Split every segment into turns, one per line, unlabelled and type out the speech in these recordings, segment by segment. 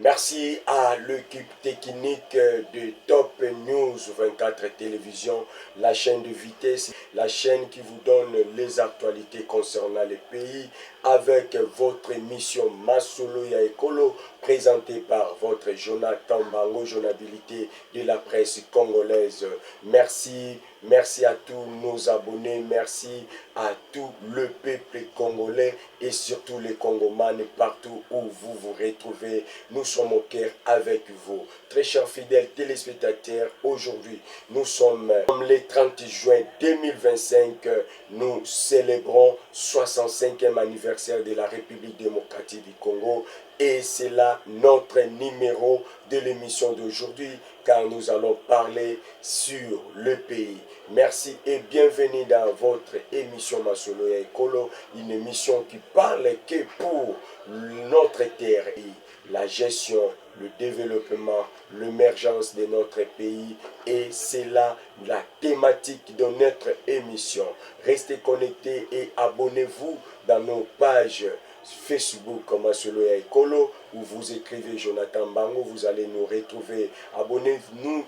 Merci à l'équipe technique de Top News 24 Télévision, la chaîne de vitesse, la chaîne qui vous donne les actualités concernant les pays avec votre émission Masolo ya Ekolo, présentée par votre Jonathan Bango, journabilité de la presse congolaise. Merci à tous nos abonnés, merci à tout le peuple congolais et surtout les Congomanes partout où vous vous retrouvez. Nous sommes au cœur avec vous. Très chers fidèles téléspectateurs, aujourd'hui nous sommes le 30 juin 2025. Nous célébrons 65e anniversaire de la République démocratique du Congo. Et c'est là notre numéro de l'émission d'aujourd'hui, car nous allons parler sur le pays. Merci et bienvenue dans votre émission Masolo ya Ekolo, une émission qui parle que pour notre terre et la gestion, le développement, l'émergence de notre pays. Et c'est là la thématique de notre émission. Restez connectés et abonnez-vous dans nos pages Facebook comme Masolo ya Ekolo, où vous écrivez Jonathan Bango, vous allez nous retrouver. Abonnez-vous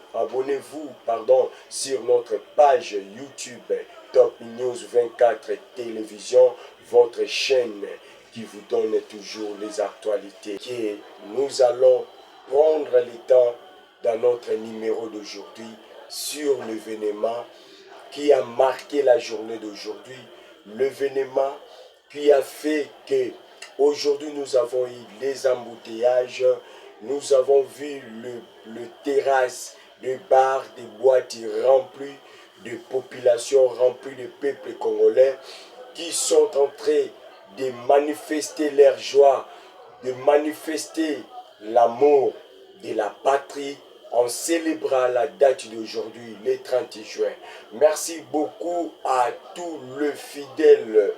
sur notre page YouTube Top News 24 Télévision, votre chaîne qui vous donne toujours les actualités. Et nous allons prendre le temps dans notre numéro d'aujourd'hui sur l'événement qui a marqué la journée d'aujourd'hui, l'événement qui a fait que aujourd'hui nous avons eu les embouteillages, nous avons vu le terrasse, des bars, des boîtes remplies de populations, remplies de peuples congolais qui sont en train de manifester leur joie, de manifester l'amour de la patrie en célébrant la date d'aujourd'hui, le 30 juin. Merci beaucoup à tous les fidèles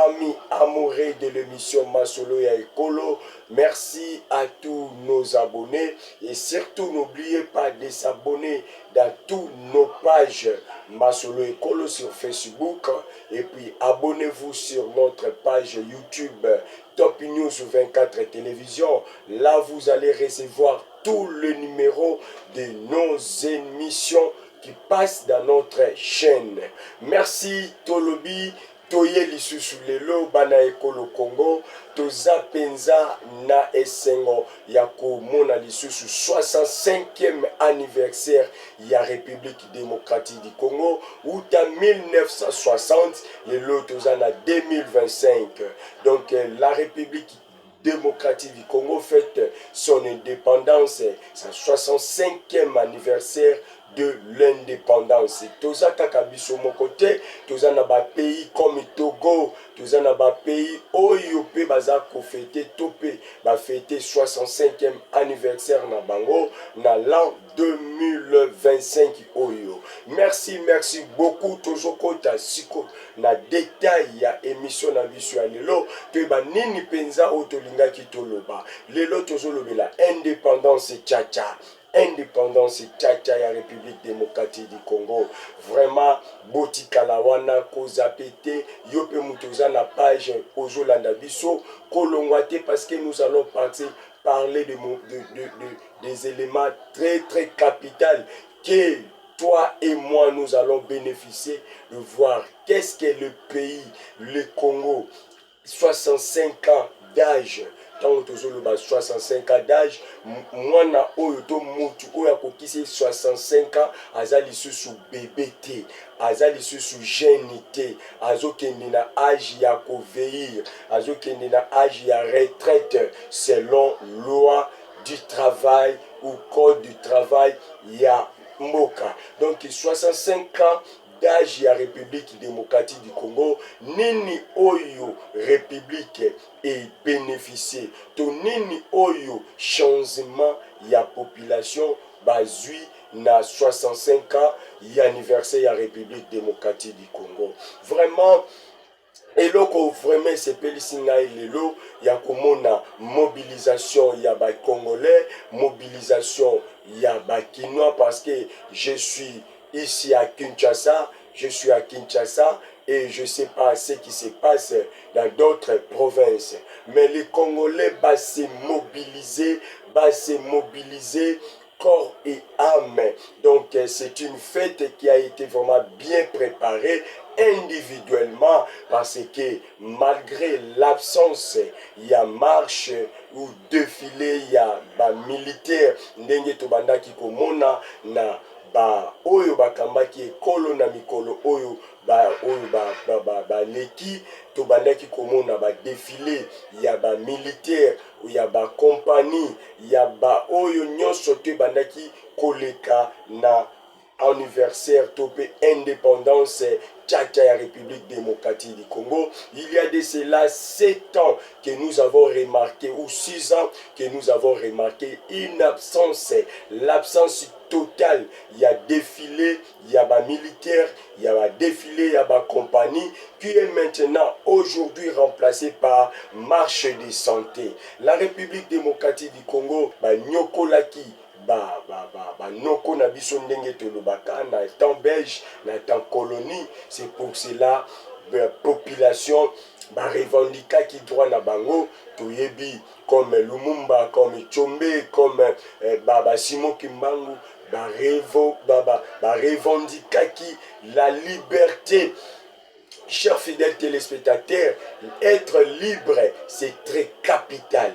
amis amoureux de l'émission Masolo ya Ekolo. Merci à tous nos abonnés et surtout n'oubliez pas de s'abonner dans toutes nos pages Masolo Ekolo sur Facebook et puis abonnez-vous sur notre page YouTube Top News 24 Télévision. Là vous allez recevoir tous les numéros de nos émissions qui passent dans notre chaîne. Merci Tolobi. Toye lisusu lelo bana ekolo Congo toza penza na esengo ya komona lisusu 65e anniversaire ya République démocratique du Congo uta 1960 lelo toza na 2025. Donc la République démocratique du Congo fête son indépendance, sa 65e anniversaire de l'indépendance. Toza kaka biso moko te, toza na ba pays comme Togo, toza na ba pays oyo pe baza ko fêter topé ba fêter 65e anniversaire na bango na l'an 2025 oyo. Merci beaucoup tozo kota siko na détail ya émission na biso ya lelo to ba nini penza o tolinga ki toloba. Lelo tozo lobela indépendance tcha indépendance tcha ya République démocratique du Congo. Vraiment botikala wana koza pété yope mutoza na page ozolanda biso kolongwa te parce que nous allons parler des éléments très capital que toi et moi nous allons bénéficier de voir qu'est-ce que le pays, le Congo, 65 ans d'âge. Tant que 65 ans d'âge, moi na oyo to mutu oyo akokisi 65 ans azali susu bébé te, azali susu jeune te, azokende na âge ya koveillir, azokende na âge ya retraite selon loi du travail ou code du travail ya mboka. Donc 65 ans d'âge ya République démocratique du Congo, nini oyo République et bénéficier, to nini oyo changement ya population bazui na 65 ans ya anniversaire ya République démocratique du Congo. Vraiment eloko vraiment sepelisi ngai lelo ya komona mobilisation ya ba Congolais, mobilisation ya ba Kinois parce que je suis ici à Kinshasa, et je ne sais pas ce qui se passe dans d'autres provinces. Mais les Congolais vont se mobiliser corps et âme. Donc c'est une fête qui a été vraiment bien préparée individuellement parce que malgré l'absence, il y a marche ou défilé, il y a militaire ndenge tobandaki komona na ba oyo bakambaki ekolo na mikolo oyo leki tobandaki komona ba défilé ya ba militaire ya ba compagnie ya ba oyo nyonso te bandaki koleka na anniversaire topé indépendance tchacha ya République démocratique du Congo. Il y a de cela 7 ans que nous avons remarqué, ou 6 ans que nous avons remarqué une absence, l'absence totale. Il y a défilé, il y a des militaires, il y a défilé, il y a des compagnies qui est maintenant aujourd'hui remplacée par marche de santé. La République démocratique du Congo, Nyokolaki, noko na biso ndenge tolobaka na temps belge na temps colonie. C'est pour cela population revendiquaki droit na bango toyebi comme Lumumba, comme Tshombe, comme Simon Kimbangu revendiquaki la liberté. Chers fidèles téléspectateurs, être libre, c'est très capital.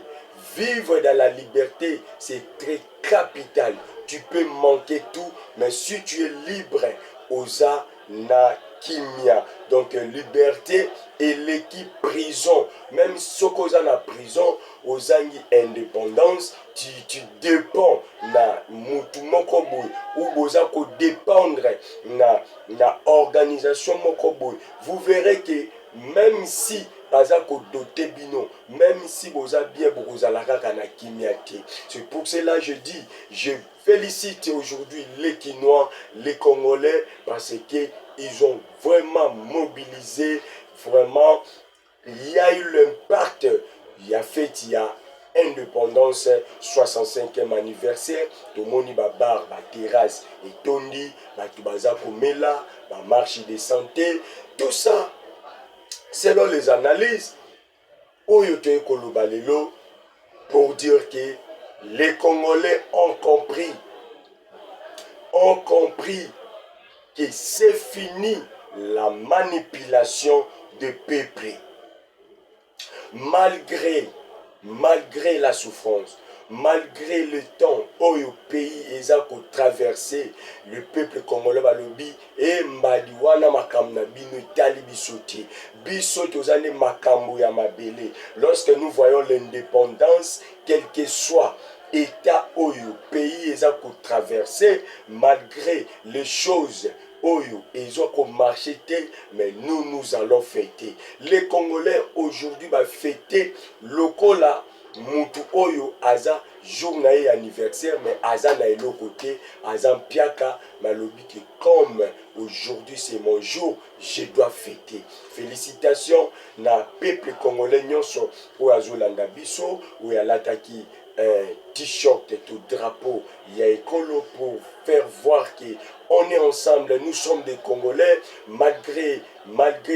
Vivre dans la liberté, c'est très capital. Tu peux manquer tout, mais si tu es libre, osa na kimia. Donc liberté et l'équipe prison. Même si tu es en prison, ozangi indépendance, tu dépends na mutu moko boy ou boza ko dépendre na organisation moko boy. Vous verrez que même si baza ko doté bino, même si boza bien boza la kaka na kimia te. C'est pour cela je dis, je félicite aujourd'hui les Kinois, les Congolais parce que ils ont vraiment mobilisé, vraiment il y a eu l'impact, il y a fait, il y a indépendance 65e anniversaire, tout le monde ba bar, ba terrasse et tondi, ba tubaza komela, ba marche de santé, tout ça selon les analyses oyo te koloba lelo pour dire que les Congolais ont compris que c'est fini la manipulation de peuple. Malgré la souffrance, malgré le temps où le pays est traversé, le peuple congolais balobi et mbadiwana makamna bino tali bisoti bisoto zane makambo ya mabele. Lorsque nous voyons l'indépendance, quel que soit état où le pays est traversé, malgré les choses Oyo, ils ont marché, mais nous allons fêter. Les Congolais aujourd'hui va fêter lokola mutu oyo aza journée anniversaire, mais aza na elo côté aza piaka malobi que comme aujourd'hui c'est mon jour, je dois fêter. Félicitations na peuple congolais nyonso o azolanda biso o yalataki t-shirt et tout drapeau, il y a écolo pour faire voir que on est ensemble, nous sommes des Congolais, malgré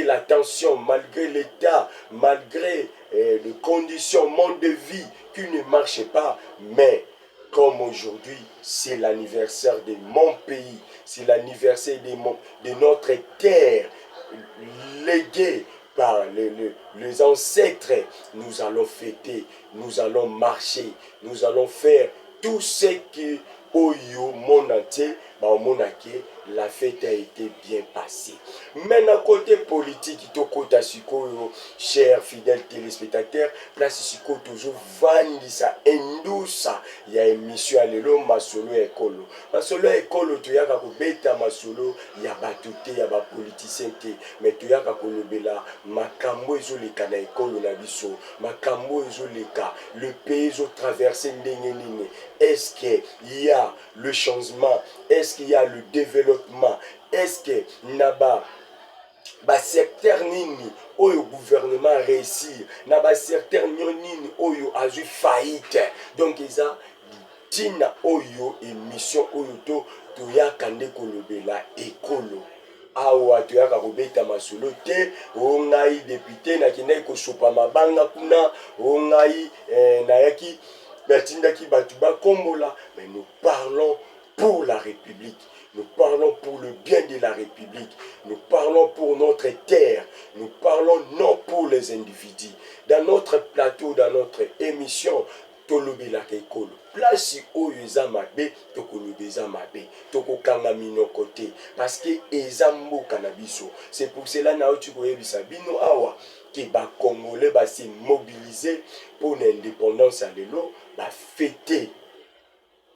la tension, malgré l'état, malgré les conditions, monde de vie qui ne marche pas, mais comme aujourd'hui, c'est l'anniversaire de mon pays, c'est l'anniversaire de notre terre, léguée par les ancêtres, nous allons fêter, nous allons marcher, nous allons faire tout ce qui Oyo mon entier, la fête a été bien passée. Maintenant, côté politique, côté sikoyo, chers fidèles téléspectateurs, place siko toujours vandisa endusa ya émission à l'élo masolo ekolo. Masolo ekolo tu yaka kubeta masolo ya batute ya ba politicien te, mais tu yaka kolobela makambo ezoleka na ekolo na biso, makambo ezoleka, le pays ezo traverser ndenge nini. Est-ce qu'il y a le changement? Est-ce qu'il y a le développement? Est-ce que naba ba secteur nini oyo gouvernement réussir na ba secteur nini oyo azu faillite? Donc eza tina oyo émission oyo to ya kande kolobela ekolo. awa toyaka kobeta masolo te o ngai député nakendaki kosopa mabanga kuna o ngai nayaki batindaki bato bakombola. Mais nous parlons pour la République. Nous parlons pour le bien de la République. Nous parlons pour notre terre. Nous parlons non pour les individus. Dans notre plateau, dans notre émission, tolobelaka ekolo. Place oyo eza mabe, tokoloba eza mabe. Tokokanga minoko te. Parce que eza mboka na biso. C'est pour cela na oti koyebisa bino awa que ba Congolais ba se mobiliser pour l'indépendance à lelo, ba fêter.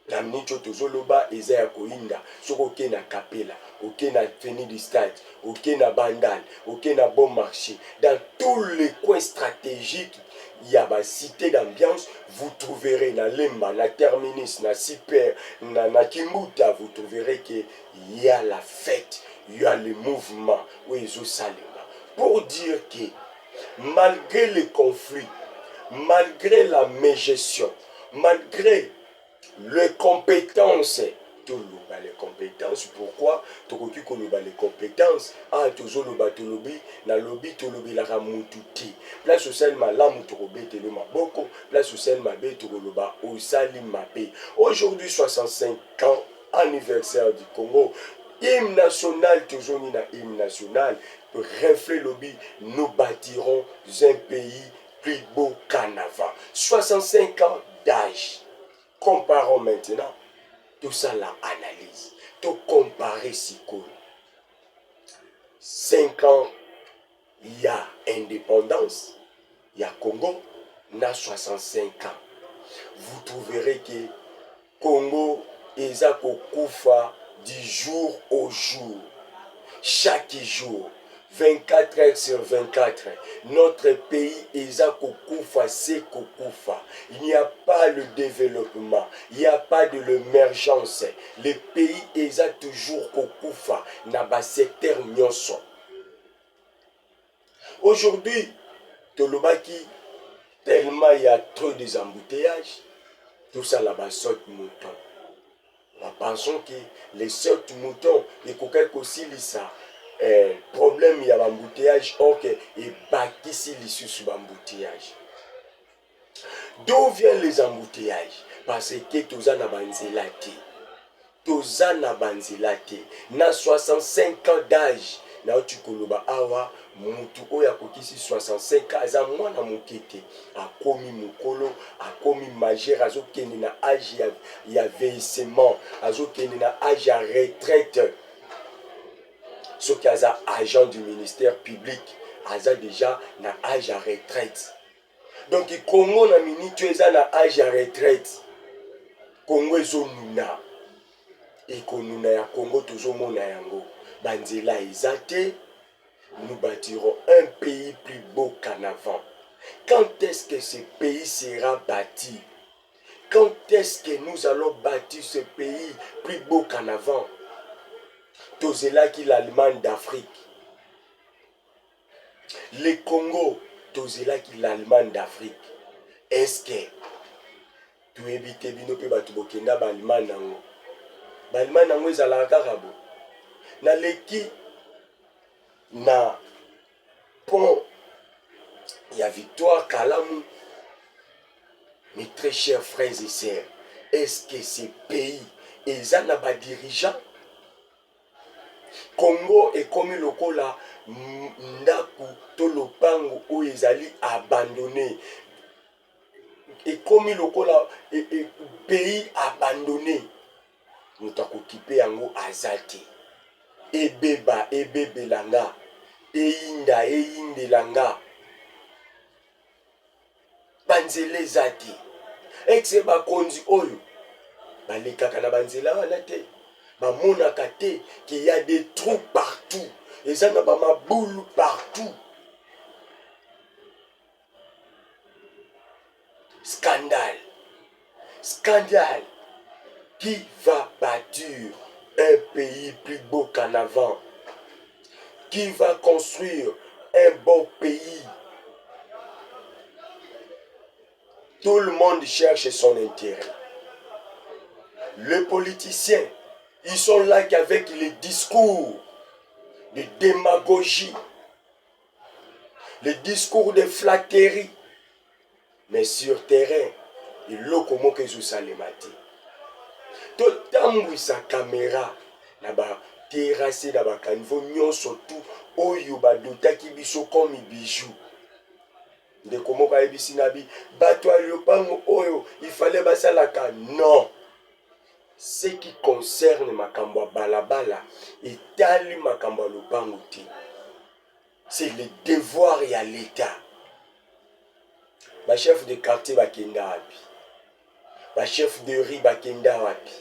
Na mnicho tozoloba eza ya koinda soko oke na Kapela, oke na Feni du Stade, oke na Bandal, oke na Bon Marché, dans tous les coins stratégiques, il y a ba cité d'ambiance, vous trouverez na Lemba, na Terminus, na Super, na Kimbuta, vous trouverez que il y a la fête, il y a le mouvement où ils ont salima. Pour dire que malgré les conflits, malgré la mégestion, malgré les compétences, les compétences, pourquoi tokoki koloba les compétences ah tozoloba tolobi na lobi tolobi la ramututi place social malamu tokobete le maboko place social mabe tokoloba osali mabe. Aujourd'hui 65 ans anniversaire du Congo, hymne national toujours na hymne national reflet lobby, nous bâtirons un pays plus beau qu'en avant. 65 ans d'âge. Comparons maintenant tout ça la analyse. Tout comparer si cool. 5 ans, il y a indépendance, il y a Congo, il y a 65 ans. Vous trouverez que Congo est à Kokufa du jour au jour. Chaque jour. 24 heures sur 24, notre pays est à Kokufa, c'est Kokufa. Il n'y a pas le développement, il n'y a pas de l'émergence. Le pays est à toujours Kokufa, n'a pas secteur nyonso. Aujourd'hui, Tolobaki, tellement il y a trop des embouteillages, tout ça là-bas saute mouton. Nous pensons que les sautes moutons, et qu'on aussi ça. Problème il y a l'embouteillage or que et bâtisse l'issue sous l'embouteillage. D'où viennent les embouteillages? Parce que tous en abanzelati. Tous en abanzelati. Na 65 ans d'âge. Na tu koloba awa mutu oya kokisi 65 ans aza mwana mokete akomi mukolo akomi majeur azokende na âge ya vieillissement azokende na âge ya retraite. Ceux qui sont agents du ministère public, ils ont déjà un âge à retraite. Donc, le Congo na mini, tu es un âge à retraite. Congo est nuna. Et Konuna ya Congo, toujours mon yango. Banzela Izate, nous bâtirons un pays plus beau qu'en avant. Quand est-ce que ce pays sera bâti? Quand est-ce que nous allons bâtir ce pays plus beau qu'en avant? Tozela qui l'Allemagne d'Afrique. Le Congo, Tozela qui l'Allemagne d'Afrique. Est-ce que tu évites bino pe batu bokenda ba Allemagne nango? Ba Allemagne nango ezala karabo. Na leki na pont il y a Victoire Kalamu. Mes très chers frères et sœurs, est-ce que ces pays ils ont des dirigeants? Congo est comme le Kola Ndaku Tolopango où ils allaient abandonner. Et comme le Kola pays abandonné. Nous t'avons occupé en Azati. Ebeba, Ebebelanga. Einda, Eindelanga. Banzele Zati. Ekseba Konzi Oyo. Balekaka na banzela wana te. Bamonaka te qu'il y a des trous partout. Et ça n'a pas ma boule partout. Scandale. Scandale. Qui va bâtir un pays plus beau qu'en avant? Qui va construire un bon pays? Tout le monde cherche son intérêt. Les politiciens, ils sont là qu'avec les discours de démagogie, le discours de flatterie. Mais sur terrain, il y a comment que je salema te. Totambwisa caméra na ba terrasse na ba caniveau nyonso tout oyo ba dotaki biso comme bijou. De comment ka ebisi na bi bato ya lopango oyo il fallait basalaka non. Ce qui concerne makambo ya balabala etali makambo ya lopango te. C'est le devoir ya l'État. Ba chef de quartier bakenda wapi? Ba chef de rue bakenda wapi?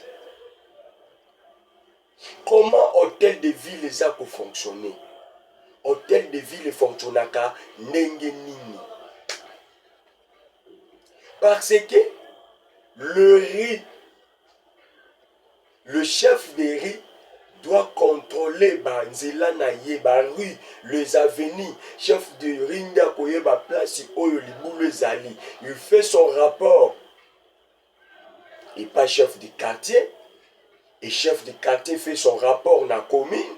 Comment hôtel de ville les a fonctionné? Hôtel de ville fonctionnaka ndenge nini? Parce que le chef de rue doit contrôler banzela na ye ba rue, les avenues. Chef de rue nda koye ba place oyo libulu ezali. Il fait son rapport. Et pas chef de quartier. Et chef de quartier fait son rapport dans la commune.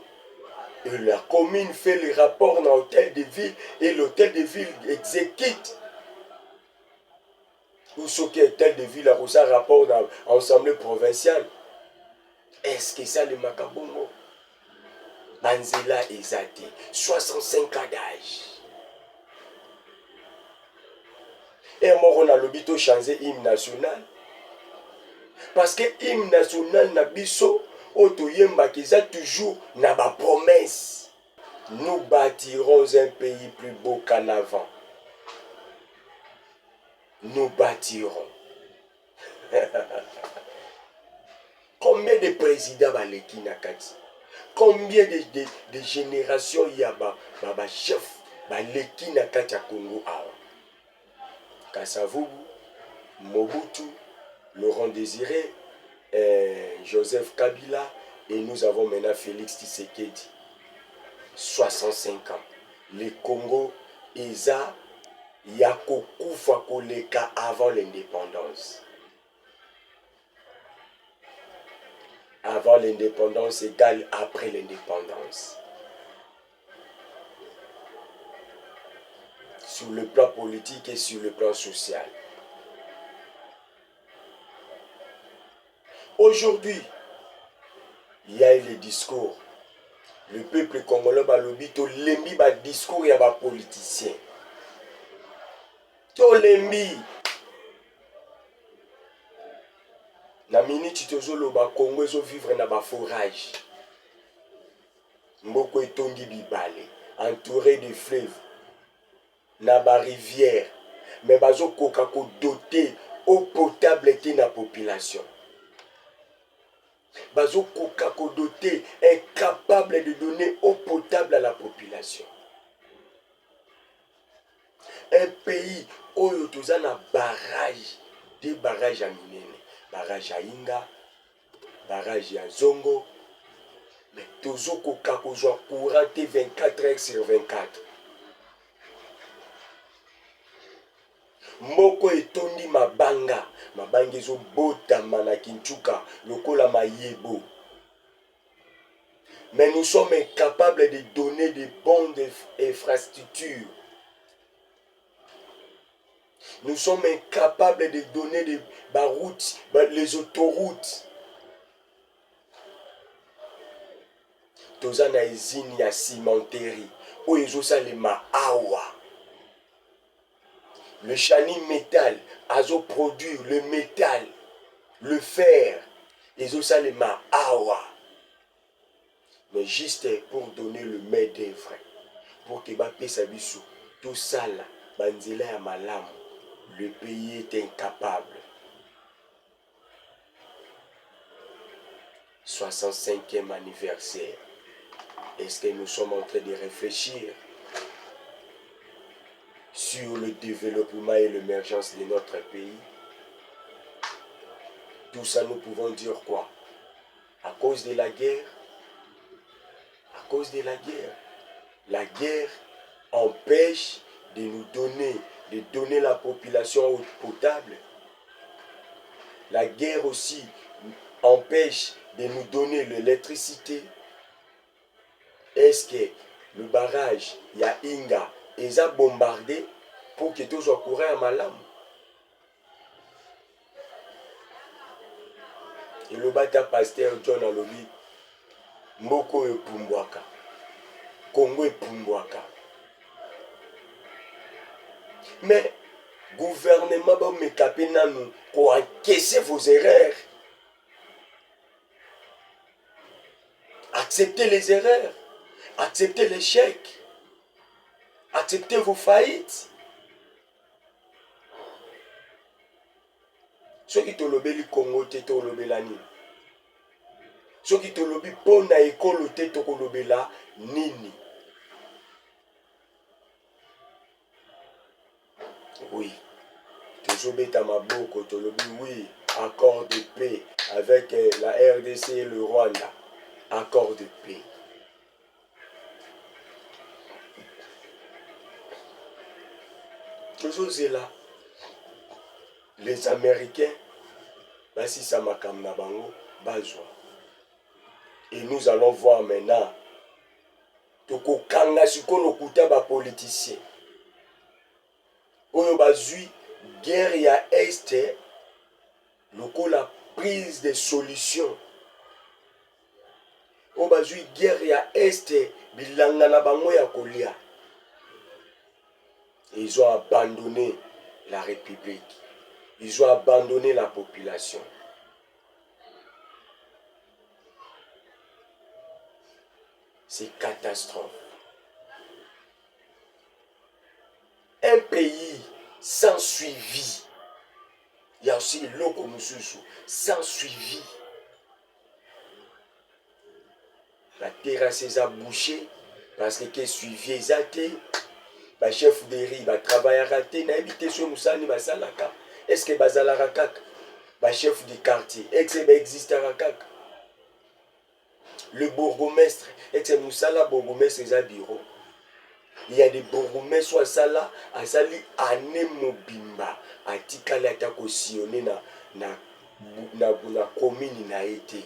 Et la commune fait le rapport dans l'hôtel de ville. Et l'hôtel de ville exécute. Ou ce qui est l'hôtel de ville a reçu un rapport dans l'Assemblée provinciale. Est-ce que ça le macabongo? Banzela Ezate, 65 ans d'âge. Et moi, on a l'obito changer hymne national. Parce que hymne national na biso, otoyemba keza toujours na ba promesse. Nous bâtirons un pays plus beau qu'en avant. Nous bâtirons. Combien de présidents baleki na kati? Combien de générations il y a ba chef baleki na kati ya Congo awa? Kasavubu, Mobutu, Laurent Désiré, Joseph Kabila et nous avons maintenant Félix Tshisekedi. 65 ans. Le Congo eza yako kufa koleka avant l'indépendance. Avant l'indépendance égale après l'indépendance. Sur le plan politique et sur le plan social. Aujourd'hui, il y a eu les discours. Le peuple congolais balobi to lembi ba discours ya ba politicien. To lembi. Na minute tozolo ba Congo ezo vivre na ba forage. Mboko etongi bibale, entouré de fleuves, na ba rivière, mais bazo koka ko doter eau potable te na population. Bazo koka ko doter incapable de donner eau potable à la population. Un pays oyo toza na barrage, des barrages à minene, barrage à Inga, barrage à Zongo, mais tozo koka ko joa courant 24 heures sur 24. Moko etondi mabanga ezo botama na Kinchuka lokola mayebo. Mais nous sommes incapables de donner de bonnes infrastructures. Nous sommes incapables de donner des routes, les autoroutes. Toza na usine ya cimenterie oyo ezosalema awa. Le Chani métal, azo produire le métal, le fer, ezosalema awa. Mais juste pour donner le main d'œuvre, pour que bapesa biso tout ça là, banzela ya malamu, le pays est incapable. 65e anniversaire. Est-ce que nous sommes en train de réfléchir sur le développement et l'émergence de notre pays? Tout ça, nous pouvons dire quoi? À cause de la guerre? À cause de la guerre. La guerre empêche de nous donner la population eau potable. La guerre aussi empêche de nous donner l'électricité. Est-ce que le barrage, il y a Inga, ils ont bombardé pour que tout soit courant à Malam? Et le bata pasteur John Alobi, Mboko e Pumbwaka, Congo e Pumbwaka. Mais, gouvernement, va me caper nous pour encaisser vos erreurs. Acceptez les erreurs. Acceptez l'échec. Acceptez vos faillites. Ceux qui te lobeli Congo, te lobela nini. Ceux qui te lobi pona ekolo te lobela nini. Oui. Tozobeta maboko, tolobi oui. Accord de paix avec la RDC et le Rwanda. Accord de paix. Toujours là. Les Américains, basi ça makam na bango, bazwa. Et nous allons voir maintenant. Toko kanga sikolo kuta ba politicien. Oyo bazui guerre ya Est, lokola prise de solution. Oyo bazui guerre ya Est, bilanga na bango ya kolia. Ils ont abandonné la République. Ils ont abandonné la population. C'est catastrophe. Un pays sans suivi. Il y a aussi l'Oko Mususu, sans suivi. La terrasse est bouchée parce que suivi est athée. Le chef de riz va travailler raté. N'habite sur Moussani Basalaka. Est-ce que Bazala Rakak? Le chef du quartier. Est-ce que existe Rakak? Le bourgmestre. Est-ce que Moussala bourgmestre est à bureau? Il y a des bourgmestres soit ça là, à sali ane mobimba, à tikale atako sillonné na commune na été.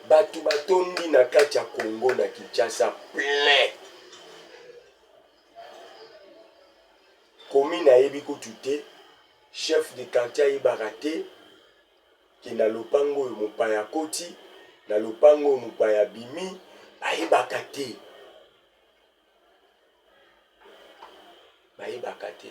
Batu batondi na kati ya Congo na Kinshasa plein. Commune na yebi kutute, chef de quartier yibaraté, qui na lopango mopaya koti. Na lopango mupaya bimi bayebaka te. Bayebaka te.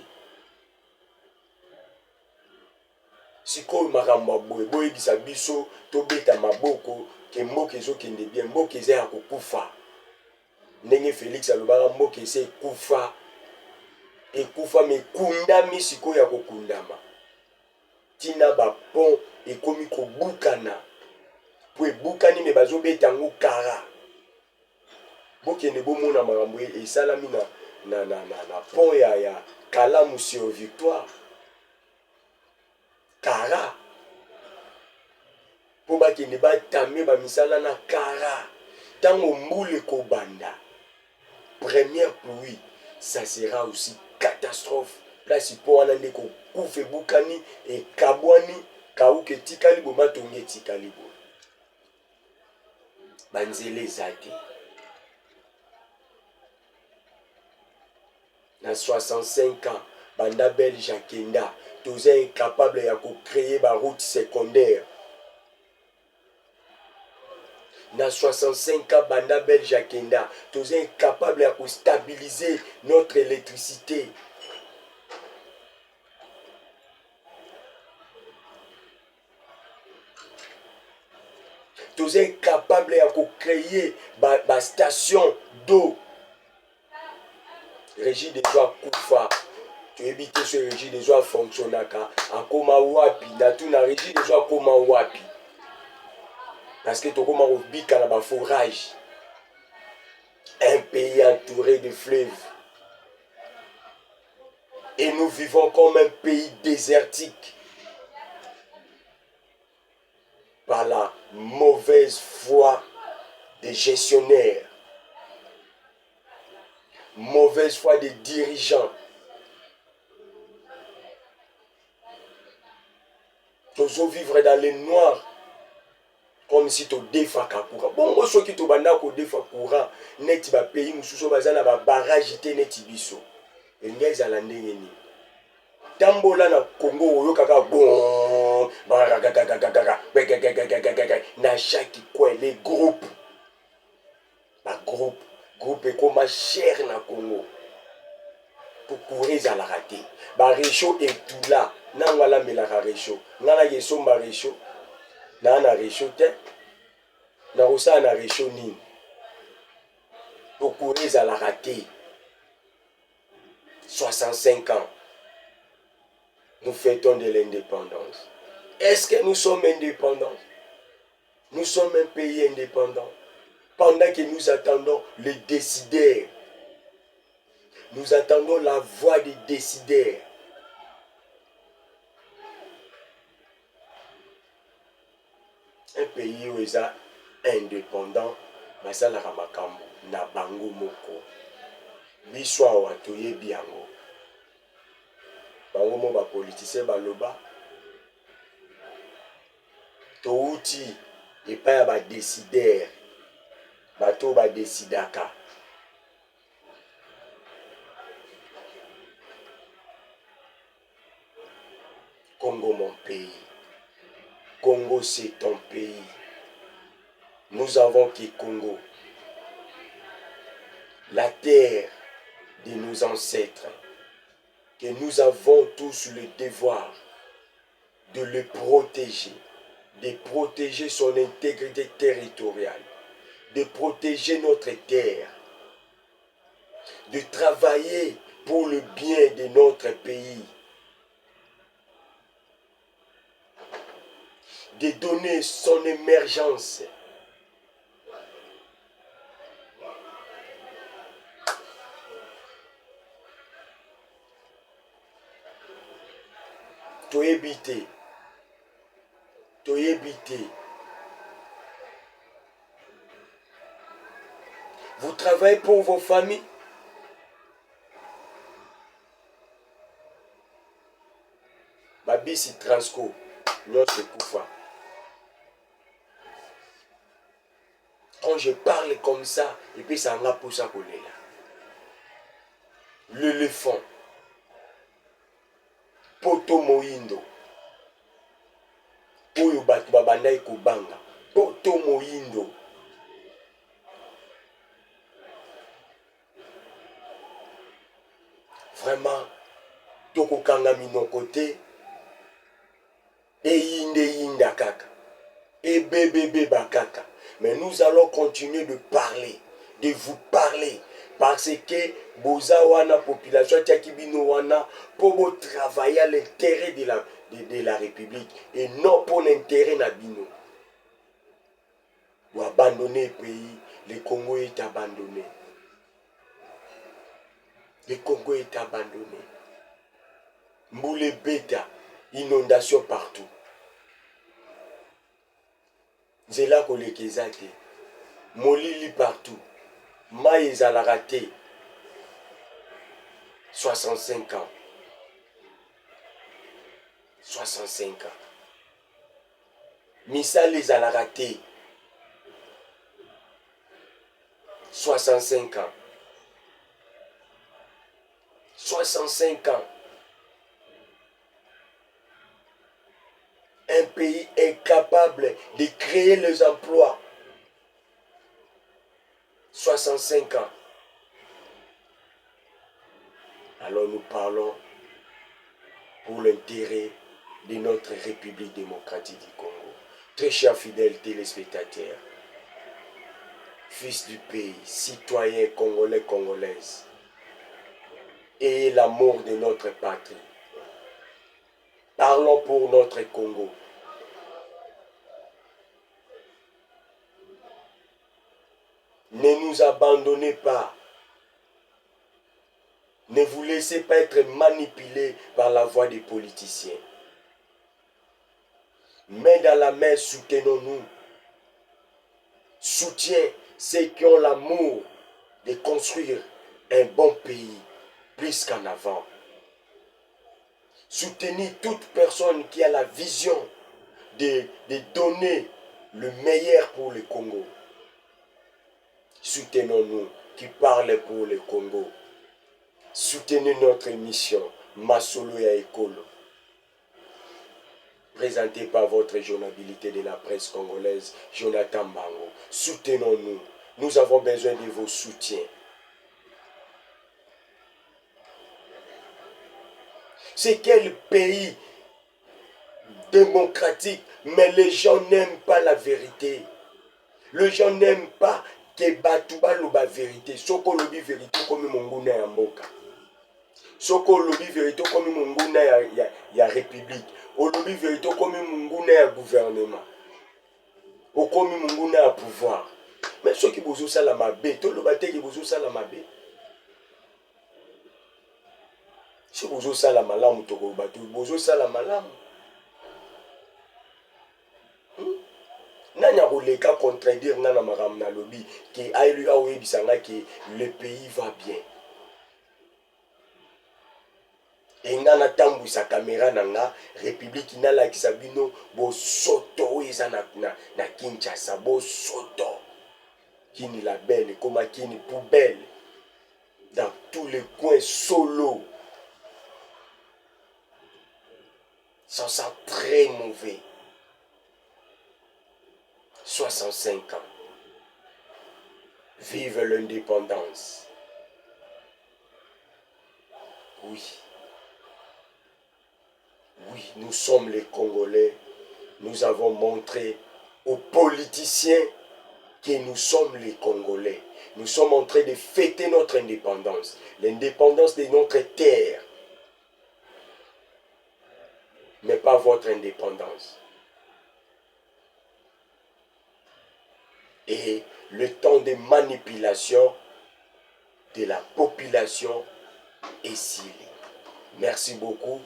Sikoyo makambo boye boyebisa biso tobeta maboko ke mboka ezokende bien, mboka eza ya kokufa. Ndenge Félix alobaka mboka eza ekufa. Ekufa mekundami sikoyo ya kokundama. Tina bapon ekomi kobukana. Po ebukani me bazobeta yango kara. Bokende bomona makambo esalami na pont ya Kalamu sur Victoire. Kara. Po bakende batame bamisala na kara. Tango mbule kobanda. Première pluie, ça sera aussi catastrophe. Là si po wana ndeko kufe bukani e kabwani kauke tikali boma tonge tikali bo. Banzele zate. Na 65 ans, banda belge akenda, tous incapable de créer ba route secondaire. Na 65 ans, banda belge akenda, tous incapable de stabiliser notre électricité. Tous incapables de créer ba station d'eau. Régie des eaux Koufa. Tu évites ce régie des eaux fonctionnaka. En koma wapi. Na tout na régie des eaux koma wapi. Parce que tu koma obika na ba forage. Un pays entouré de fleuves. Et nous vivons comme un pays désertique. Par la mauvaise foi des gestionnaires. Mauvaise foi des dirigeants. Tous vivre dans le noir comme si tu défaka courant. Bon, moi, ceux qui te banda ko défa courant, net ba pays mususu bazana ba barrage te net biso. Et ngez ala ndenge ni. Tambola na Congo oyo kaka bon, na chaque coin les groupes. Ba groupe et comme cher na Congo. Pour courir à la raté. Ba réchaud et tout là, na ngala melaka réchaud. Ngala yeso ba réchaud. Na réchaud te. Na rosa na réchaud nini. Pour courir à la raté. 65 ans. Nous fêtons de l'indépendance. Est-ce que nous sommes indépendants? Nous sommes un pays indépendant. Pendant que nous attendons les décideurs, nous attendons la voix des décideurs. Un pays où ils sont indépendants, c'est la Ramakambo, na bango moko. Biswa watoye biango. Bango mo ba politicien baloba. Touti et pas ba décideur. Bato ba décidaka. Congo mon pays. Congo c'est ton pays. Nous avons qui Congo. La terre de nos ancêtres. Que nous avons tous le devoir de le protéger. De protéger son intégrité territoriale. De protéger notre terre. De travailler pour le bien de notre pays. De donner son émergence. Toyebite. Vous travaillez pour vos familles. Babisi Transco, non c'est Koufa. Quand je parle comme ça, et puis ça m'a poussé à coller là. L'éléphant. Poto Moindo. Oyo batu babandai kubanga. Poto Moindo. Vraiment, toko kanga mino côté. Et inda kaka. Et bébé bakaka. Mais nous allons continuer de parler, de vous parler. Parce que boza wana population tiakibino wana pour travailler à l'intérêt de la République et non pour l'intérêt nabino. Ou abandonner le pays, le Congo est abandonné. Le Congo est abandonné. Mboule beta, inondation partout. Zela kolekeza te. Molili partout. Maïs à la raté. 65 ans. 65 ans. Misali à la raté. 65 ans. 65 ans. Un pays incapable de créer les emplois. 65 ans. Alors nous parlons pour l'intérêt de notre République démocratique du Congo. Très chers fidèles téléspectateurs, fils du pays, citoyens congolais, congolaises, ayez l'amour de notre patrie. Parlons pour notre Congo. Ne nous abandonnez pas. Ne vous laissez pas être manipulés par la voix des politiciens. Main dans la main, soutenons-nous. Soutiens ceux qui ont l'amour de construire un bon pays plus qu'en avant. Soutenez toute personne qui a la vision de donner le meilleur pour le Congo. Soutenons-nous qui parlent pour le Congo. Soutenez notre émission Masolo ya Ekolo, présentée par votre journalité de la presse congolaise, Jonathan Bango. Soutenons-nous. Nous avons besoin de vos soutiens. C'est quel pays démocratique, mais les gens n'aiment pas la vérité. Les gens n'aiment pas que Batouba la vérité. Soko lobi vérité comme monguna ya mboka. Soko lobi vérité comme monguna ya république. Olobi vérité comme monguna ya gouvernement. Ou comme monguna ya pouvoir. Mais ceux qui bozo sala mabe, to lobate qui bozo sala mabe. Si bozo sala malamu to ko batu, bozo sala malamu. Nanya koleka contredire nana maram na lobby ki ailu awe bisanga ki le pays va bien. Et ngana tambu sa caméra nanga république inala kisabino bo soto eza na Kinshasa bo soto. Kini la belle comme kini poubelle dans tous les coins solo. Ça sent très mauvais. 65 ans. Vive l'indépendance. Oui. Oui, nous sommes les Congolais. Nous avons montré aux politiciens que nous sommes les Congolais. Nous sommes en train de fêter notre indépendance. L'indépendance de notre terre. Mais pas votre indépendance. Et le temps de manipulation de la population est scellé. Merci beaucoup.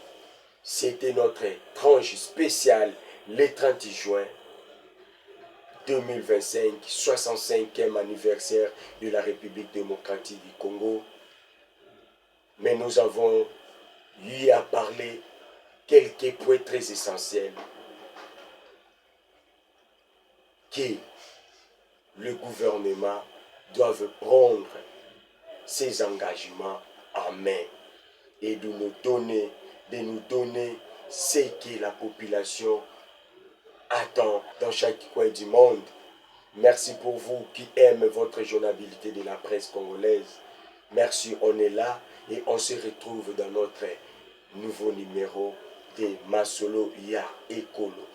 C'était notre tranche spéciale le 30 juin 2025, 65e anniversaire de la République démocratique du Congo. Mais nous avons eu à parler quelques points très essentiels que le gouvernement doit prendre ses engagements en main et de nous donner ce que la population attend dans chaque coin du monde. Merci pour vous qui aimez votre journalité de la presse congolaise. Merci, on est là et on se retrouve dans notre nouveau numéro de Masolo ya Ekolo.